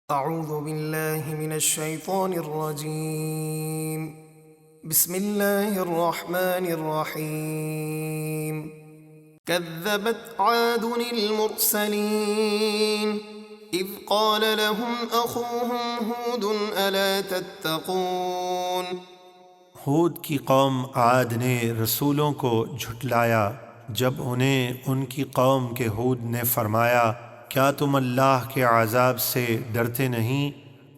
أعوذ بالله من الشيطان الرجيم. بسم الله الرحمن الرحيم. كذبت عاد المرسلين إذ قال لهم أخوهم هود ألا تتقون. ہود کی قوم عاد نے رسولوں کو جھٹلایا جب انہیں ان کی قوم کے ہود نے فرمایا کیا تم اللہ کے عذاب سے ڈرتے نہیں؟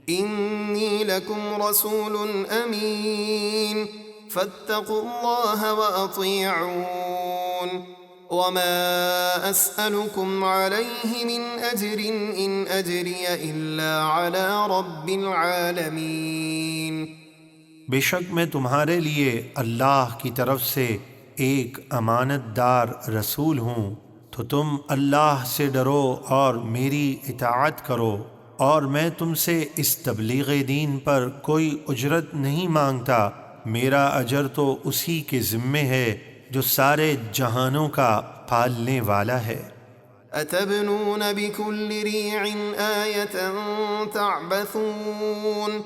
إني لكم رسول أمين فاتقوا الله وأطيعون وما أسألكم عليه من أجر إن أجري إلا على رب العالمين. بے شک میں تمہارے لیے اللہ کی طرف سے ایک امانت دار رسول ہوں، تو تم اللہ سے ڈرو اور میری اطاعت کرو، اور میں تم سے اس تبلیغ دین پر کوئی اجرت نہیں مانگتا، میرا اجر تو اسی کے ذمے ہے جو سارے جہانوں کا پالنے والا ہے۔ أتبنون بكل ريع آية تعبثون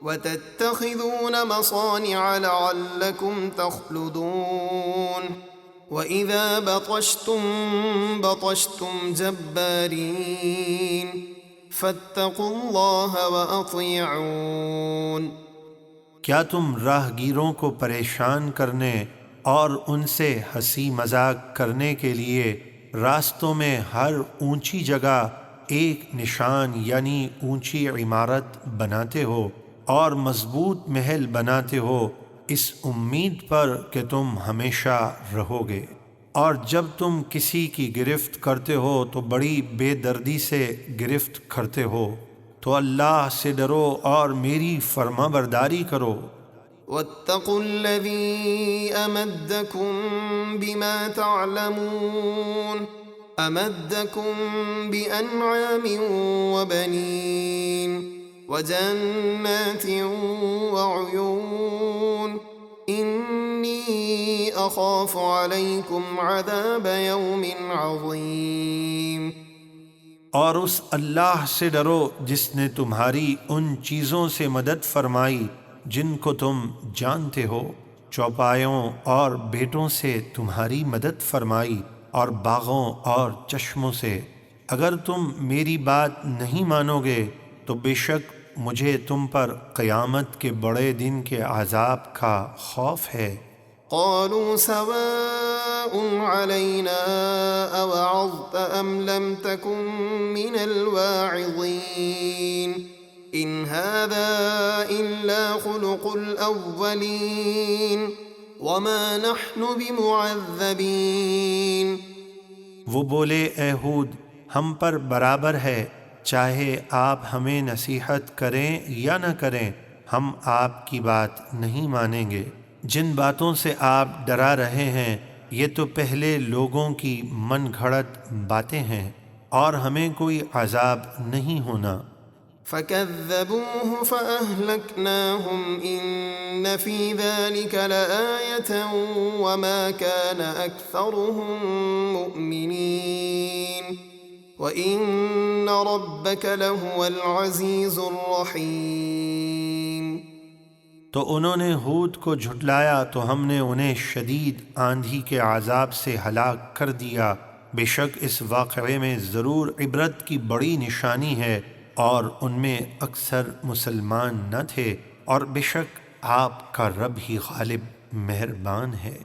وتتخذون مصانع لعلكم تخلدون وإذا بطشتم بطشتم جبارين فاتقوا الله وأطيعون. کیا تم راہ گیروں کو پریشان کرنے اور ان سے ہنسی مذاق کرنے کے لیے راستوں میں ہر اونچی جگہ ایک نشان یعنی اونچی عمارت بناتے ہو اور مضبوط محل بناتے ہو اس امید پر کہ تم ہمیشہ رہو گے، اور جب تم کسی کی گرفت کرتے ہو تو بڑی بے دردی سے گرفت کرتے ہو، تو اللہ سے ڈرو اور میری فرما برداری کرو۔ واتقوا الذي أمدكم بما تعلمون أمدكم بأنعام وبنين وجنات وعيون إني أخاف عليكم عذاب يوم عظيم. اور اس اللہ سے ڈرو جس نے تمہاری ان چیزوں سے مدد فرمائی جن کو تم جانتے ہو، چوپایوں اور بیٹوں سے تمہاری مدد فرمائی اور باغوں اور چشموں سے۔ اگر تم میری بات نہیں مانو گے تو بے شک مجھے تم پر قیامت کے بڑے دن کے عذاب کا خوف ہے۔ قالوا سواء علينا أوعظت أم لم تكن من الواعظين إن هذا إلا خلق الأولين وما نحن بمعذبين. وہ بولے اے ہود ہم پر برابر ہے، چاہے آپ ہمیں نصیحت کریں یا نہ کریں ہم آپ کی بات نہیں مانیں گے۔ جن باتوں سے آپ ڈرا رہے ہیں یہ تو پہلے لوگوں کی من گھڑت باتیں ہیں، اور ہمیں کوئی عذاب نہیں ہونا۔ فكذبوه فأهلكناهم إن في ذلك لآية وما كان أكثرهم مؤمنين وإن ربك لهو العزيز الرحيم. تو انہوں نے ہود کو جھٹلایا تو ہم نے انہیں شدید آندھی کے عذاب سے ہلاک کر دیا، بے شک اس واقعے میں ضرور عبرت کی بڑی نشانی ہے، اور ان میں اکثر مسلمان نہ تھے، اور بے شک آپ کا رب ہی غالب مہربان ہے۔